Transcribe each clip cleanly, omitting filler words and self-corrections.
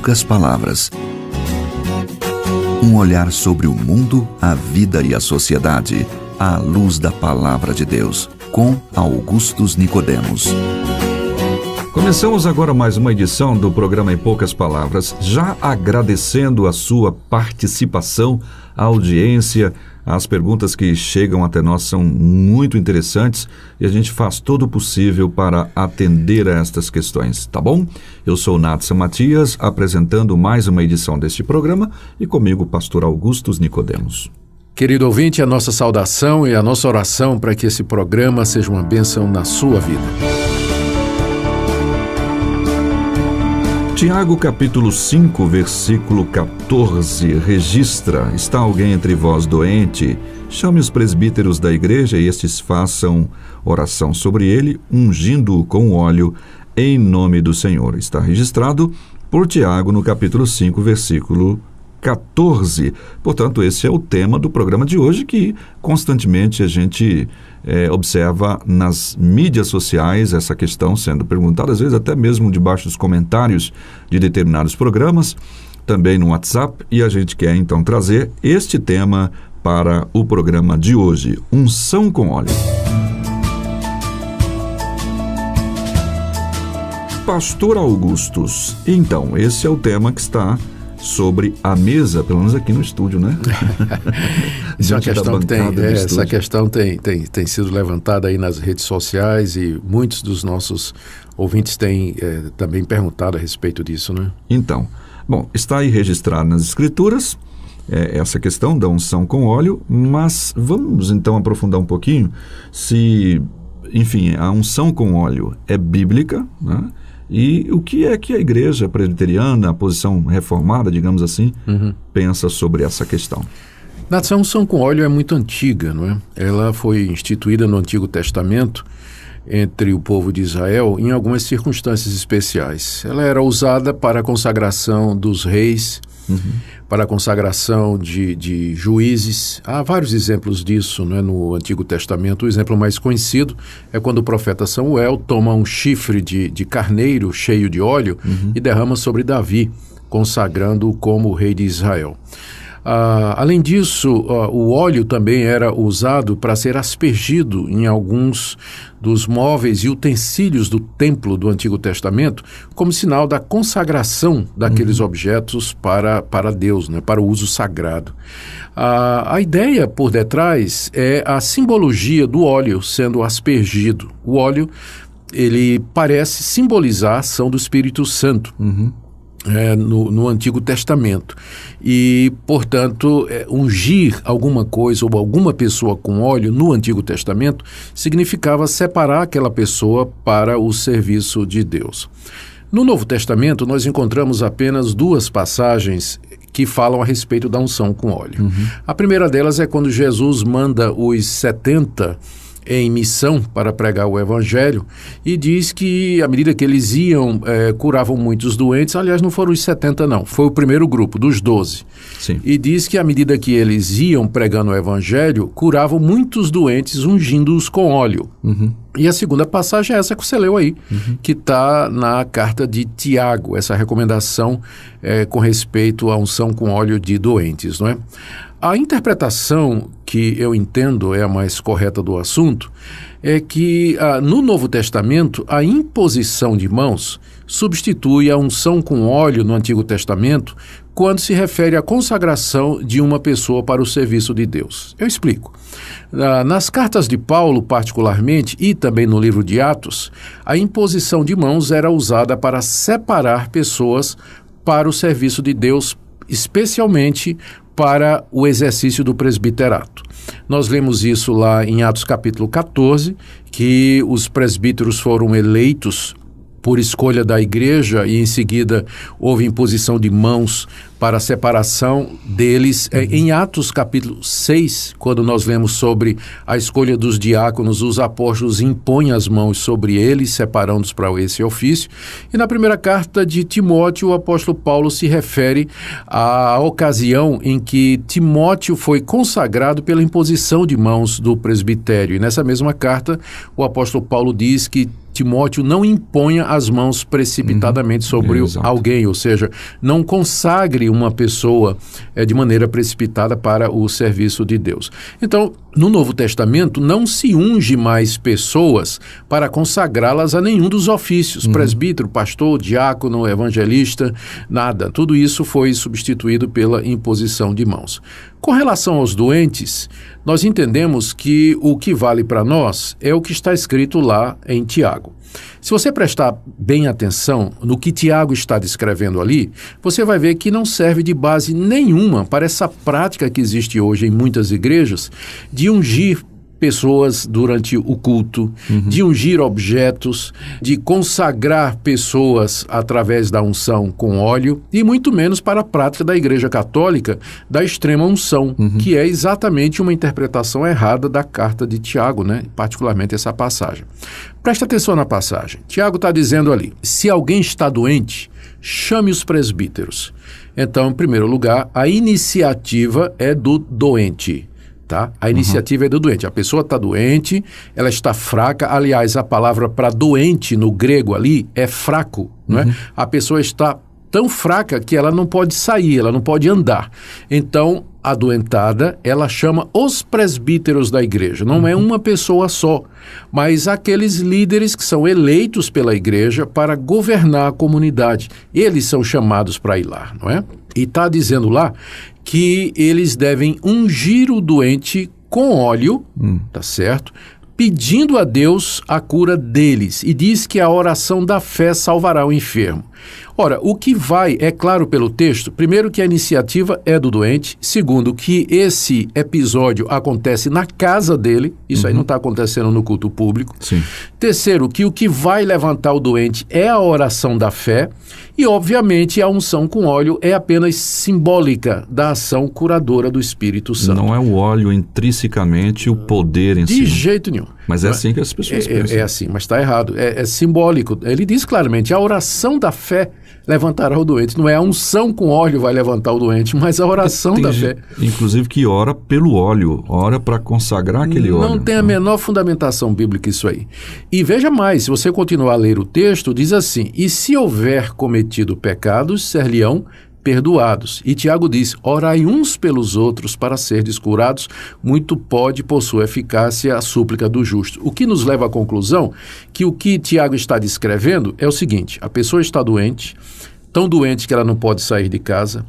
poucas palavras. Um olhar sobre o mundo, a vida e a sociedade, à luz da Palavra de Deus, com Augustus Nicodemos. Começamos agora mais uma edição do programa Em Poucas Palavras, já agradecendo a sua participação, a audiência. As perguntas que chegam até nós são muito interessantes e a gente faz todo o possível para atender a estas questões, tá bom? Eu sou Natson Matias, apresentando mais uma edição deste programa, e comigo o pastor Augustus Nicodemos. Querido ouvinte, a nossa saudação e a nossa oração para que esse programa seja uma bênção na sua vida. Tiago capítulo 5, versículo 14, registra: está alguém entre vós doente? Chame os presbíteros da igreja e estes façam oração sobre ele, ungindo-o com óleo em nome do Senhor. Está registrado por Tiago no capítulo 5, versículo 14. Portanto, esse é o tema do programa de hoje, que constantemente a gente observa nas mídias sociais essa questão sendo perguntada, às vezes até mesmo debaixo dos comentários de determinados programas, também no WhatsApp, e a gente quer então trazer este tema para o programa de hoje: unção com óleo. Pastor Augustus, então, esse é o tema que está sobre a mesa, pelo menos aqui no estúdio, né? Isso é uma questão que essa questão tem sido levantada aí nas redes sociais e muitos dos nossos ouvintes têm também perguntado a respeito disso, né? Então, bom, está aí registrado nas Escrituras essa questão da unção com óleo, mas vamos então aprofundar um pouquinho se, enfim, a unção com óleo é bíblica, né? E o que é que a igreja presbiteriana, a posição reformada, digamos assim, pensa sobre essa questão? A unção com óleo é muito antiga, não é? Ela foi instituída no Antigo Testamento entre o povo de Israel em algumas circunstâncias especiais. Ela era usada para a consagração dos reis, para a consagração de juízes. Há vários exemplos disso, né, no Antigo Testamento. O exemplo mais conhecido é quando o profeta Samuel toma um chifre de carneiro cheio de óleo e derrama sobre Davi, consagrando-o como rei de Israel. Além disso, o óleo também era usado para ser aspergido em alguns dos móveis e utensílios do templo do Antigo Testamento, como sinal da consagração daqueles objetos para Deus, né, para o uso sagrado. A ideia por detrás é a simbologia do óleo sendo aspergido. O óleo, ele parece simbolizar a ação do Espírito Santo. No Antigo Testamento. E, portanto, ungir alguma coisa ou alguma pessoa com óleo no Antigo Testamento significava separar aquela pessoa para o serviço de Deus. No Novo Testamento, nós encontramos apenas duas passagens que falam a respeito da unção com óleo. A primeira delas é quando Jesus manda os 70 em missão para pregar o Evangelho, e diz que à medida que eles iam, curavam muitos doentes. Aliás, não foram os 70 não, foi o primeiro grupo, dos 12. Sim. E diz que à medida que eles iam pregando o Evangelho, curavam muitos doentes, ungindo-os com óleo. E a segunda passagem é essa que você leu aí, que está na carta de Tiago, essa recomendação com respeito à unção com óleo de doentes, não é? A interpretação que eu entendo é a mais correta do assunto é que no Novo Testamento a imposição de mãos substitui a unção com óleo no Antigo Testamento quando se refere à consagração de uma pessoa para o serviço de Deus. Eu explico. Nas cartas de Paulo, particularmente, e também no livro de Atos, a imposição de mãos era usada para separar pessoas para o serviço de Deus, especialmente para o exercício do presbiterato. Nós lemos isso lá em Atos capítulo 14, que os presbíteros foram eleitos por escolha da igreja e em seguida houve imposição de mãos para a separação deles. Em Atos capítulo 6, quando nós lemos sobre a escolha dos diáconos, os apóstolos impõem as mãos sobre eles, separando-os para esse ofício. E na primeira carta de Timóteo, o apóstolo Paulo se refere à ocasião em que Timóteo foi consagrado pela imposição de mãos do presbitério. E nessa mesma carta, o apóstolo Paulo diz que Timóteo, não imponha as mãos precipitadamente sobre alguém, ou seja, não consagre uma pessoa de maneira precipitada para o serviço de Deus. Então, no Novo Testamento, não se unge mais pessoas para consagrá-las a nenhum dos ofícios, presbítero, pastor, diácono, evangelista, nada. Tudo isso foi substituído pela imposição de mãos. Com relação aos doentes, nós entendemos que o que vale para nós é o que está escrito lá em Tiago. Se você prestar bem atenção no que Tiago está descrevendo ali, você vai ver que não serve de base nenhuma para essa prática que existe hoje em muitas igrejas de ungir pessoas durante o culto, de ungir objetos, de consagrar pessoas através da unção com óleo e muito menos para a prática da Igreja Católica da extrema unção, que é exatamente uma interpretação errada da carta de Tiago, né? Particularmente essa passagem. Presta atenção na passagem. Tiago está dizendo ali, se alguém está doente, chame os presbíteros. Então, em primeiro lugar, a iniciativa é do doente. Tá? A iniciativa é do doente. A pessoa está doente, ela está fraca. Aliás, a palavra para doente no grego ali é fraco. Não é? A pessoa está tão fraca que ela não pode sair, ela não pode andar. Então, a doentada, ela chama os presbíteros da igreja. Não é uma pessoa só, mas aqueles líderes que são eleitos pela igreja para governar a comunidade. Eles são chamados para ir lá, não é? E está dizendo lá que eles devem ungir o doente com óleo, tá certo? Pedindo a Deus a cura deles. E diz que a oração da fé salvará o enfermo. Ora, o que vai, é claro pelo texto, primeiro que a iniciativa é do doente, segundo que esse episódio acontece na casa dele, isso aí não está acontecendo no culto público. Sim. Terceiro, que o que vai levantar o doente é a oração da fé e, obviamente, a unção com óleo é apenas simbólica da ação curadora do Espírito Santo. Não é o óleo intrinsecamente o poder em si. De jeito nenhum. Mas é assim que as pessoas pensam. É assim, mas está errado. É simbólico. Ele diz claramente, a oração da fé levantará o doente. Não é a unção com óleo vai levantar o doente, mas a oração da fé. Inclusive que ora pelo óleo, ora para consagrar aquele óleo. Não tem a menor fundamentação bíblica isso aí. E veja mais, se você continuar a ler o texto, diz assim, e se houver cometido pecados, ser-lhe-ão perdoados. E Tiago diz, orai uns pelos outros para serdes curados, muito pode por sua eficácia a súplica do justo. O que nos leva à conclusão que o que Tiago está descrevendo é o seguinte, a pessoa está doente, tão doente que ela não pode sair de casa,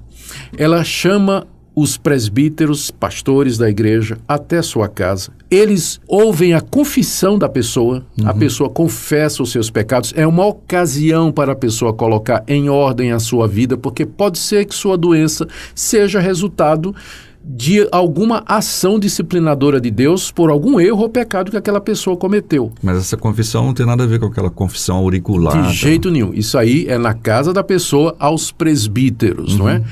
ela chama os presbíteros, pastores da igreja, até sua casa. Eles ouvem a confissão da pessoa, a pessoa confessa os seus pecados. É uma ocasião para a pessoa colocar em ordem a sua vida, porque pode ser que sua doença seja resultado de alguma ação disciplinadora de Deus por algum erro ou pecado que aquela pessoa cometeu. Mas essa confissão não tem nada a ver com aquela confissão auricular. De jeito nenhum. Isso aí é na casa da pessoa aos presbíteros, não é?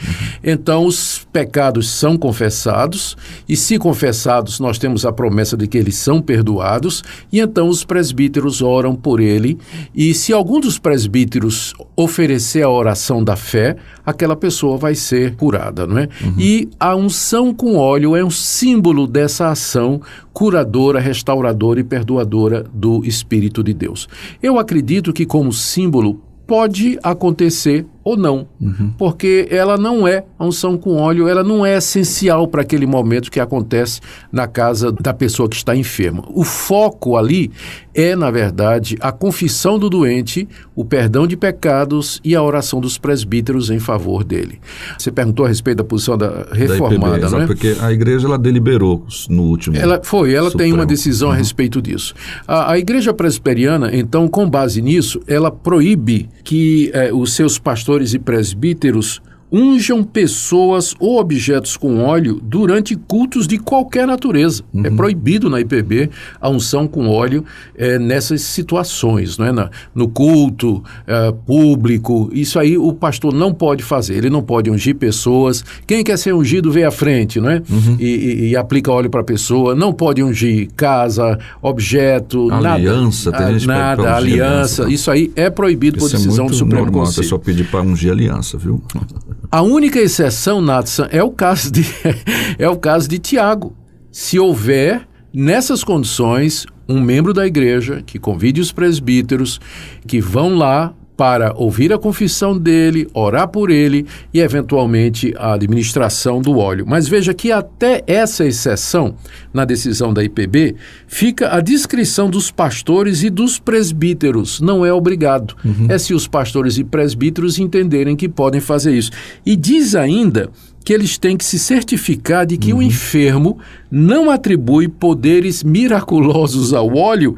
Então, os pecados são confessados e, se confessados, nós temos a promessa de que eles são perdoados e, então, os presbíteros oram por ele e, se algum dos presbíteros oferecer a oração da fé, aquela pessoa vai ser curada, não é? E a unção com óleo é um símbolo dessa ação curadora, restauradora e perdoadora do Espírito de Deus. Eu acredito que como símbolo pode acontecer ou não, porque ela não é, a unção com óleo, ela não é essencial para aquele momento que acontece na casa da pessoa que está enferma. O foco ali é, na verdade, a confissão do doente, o perdão de pecados e a oração dos presbíteros em favor dele. Você perguntou a respeito da posição da reformada, IPB, não é? Porque a igreja, ela deliberou no último Ela Supremo. tem uma decisão a respeito disso. A igreja presbiteriana, então, com base nisso, ela proíbe que os seus pastores e presbíteros unjam pessoas ou objetos com óleo durante cultos de qualquer natureza. É proibido na IPB a unção com óleo nessas situações, não é? No culto público, isso aí o pastor não pode fazer. Ele não pode ungir pessoas. Quem quer ser ungido vem à frente, não é? E aplica óleo para a pessoa. Não pode ungir casa, objeto, aliança, nada, aliança. Isso aí é proibido por decisão do Supremo Conselho. A pessoa pedir para ungir aliança, viu? A única exceção, Nathan, é o caso de Tiago. Se houver Nessas condições, um membro da igreja que convide os presbíteros que vão lá para ouvir a confissão dele, orar por ele e, eventualmente, a administração do óleo. Mas veja que até essa exceção, na decisão da IPB, fica a discrição dos pastores e dos presbíteros. Não é obrigado. É se os pastores e presbíteros entenderem que podem fazer isso. E diz ainda que eles têm que se certificar de que o enfermo não atribui poderes miraculosos ao óleo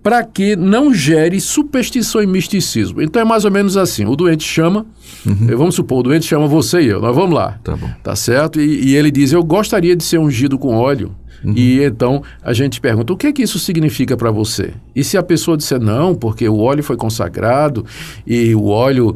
para que não gere superstição e misticismo. Então é mais ou menos assim, o doente chama, vamos supor, o doente chama você e eu, nós vamos lá, Tá bom. tá certo? E ele diz, eu gostaria de ser ungido com óleo. E então a gente pergunta, o que é que isso significa para você? E se a pessoa disser não, porque o óleo foi consagrado e o óleo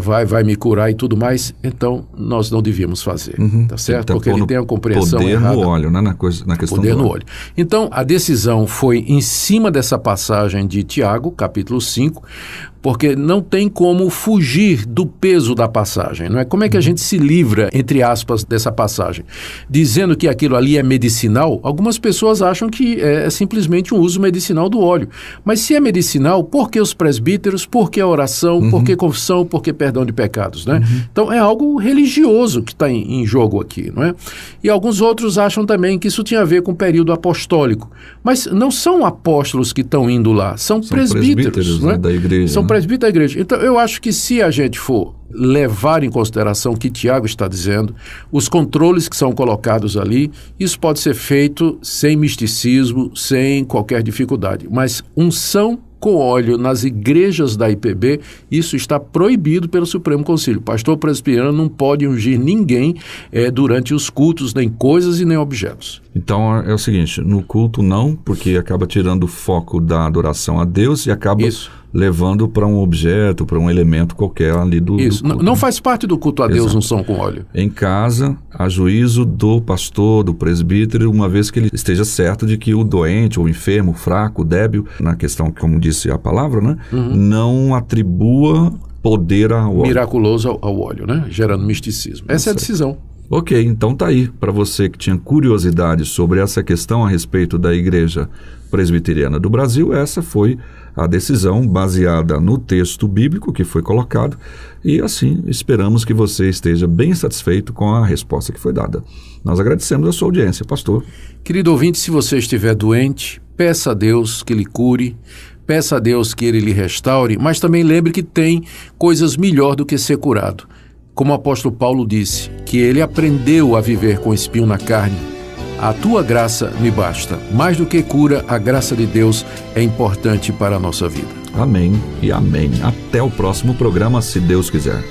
vai me curar e tudo mais, então nós não devíamos fazer, tá certo? Porque ele tem a compreensão poder errada. no óleo, né? Na questão Poder do no óleo. Então, a decisão foi em cima dessa passagem de Tiago, capítulo 5, porque não tem como fugir do peso da passagem, não é? Como é que a gente se livra, entre aspas, dessa passagem? Dizendo que aquilo ali é medicinal, algumas pessoas acham que é simplesmente um uso medicinal do óleo. Mas se é medicinal, por que os presbíteros? Por que a oração? Por que confissão? Por que perdão de pecados, né? Então, é algo religioso que está em jogo aqui, não é? E alguns outros acham também que isso tinha a ver com o período apostólico. Mas não são apóstolos que estão indo lá, são presbíteros, não é? Da igreja. São presbíteros da igreja. Então, eu acho que se a gente for levar em consideração o que Tiago está dizendo, os controles que são colocados ali, isso pode ser feito sem misticismo, sem qualquer dificuldade. Mas unção com óleo nas igrejas da IPB, isso está proibido pelo Supremo Concílio. O pastor presbiteriano não pode ungir ninguém durante os cultos, nem coisas e nem objetos. Então é o seguinte, no culto não, porque acaba tirando o foco da adoração a Deus e acaba levando para um objeto, para um elemento qualquer ali do culto. Não faz parte do culto a Deus unção com óleo. Em casa, a juízo do pastor, do presbítero, uma vez que ele esteja certo de que o doente, o enfermo, o fraco, o débil, na questão, como disse a palavra, né, não atribua poder ao óleo. Miraculoso ao óleo, né? Gerando misticismo. Essa é a decisão. Ok, então tá aí, para você que tinha curiosidade sobre essa questão a respeito da Igreja Presbiteriana do Brasil, essa foi a decisão baseada no texto bíblico que foi colocado e assim esperamos que você esteja bem satisfeito com a resposta que foi dada. Nós agradecemos a sua audiência, pastor. Querido ouvinte, se você estiver doente, peça a Deus que lhe cure, peça a Deus que Ele lhe restaure, mas também lembre que tem coisas melhor do que ser curado. Como o apóstolo Paulo disse, que ele aprendeu a viver com espinho na carne. A tua graça me basta. Mais do que cura, a graça de Deus é importante para a nossa vida. Amém e amém. Até o próximo programa, se Deus quiser.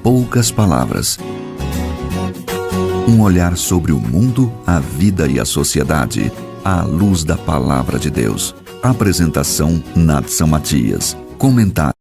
Poucas palavras. Um olhar sobre o mundo, a vida e a sociedade, à luz da palavra de Deus. Apresentação Nadson Matias. Comentário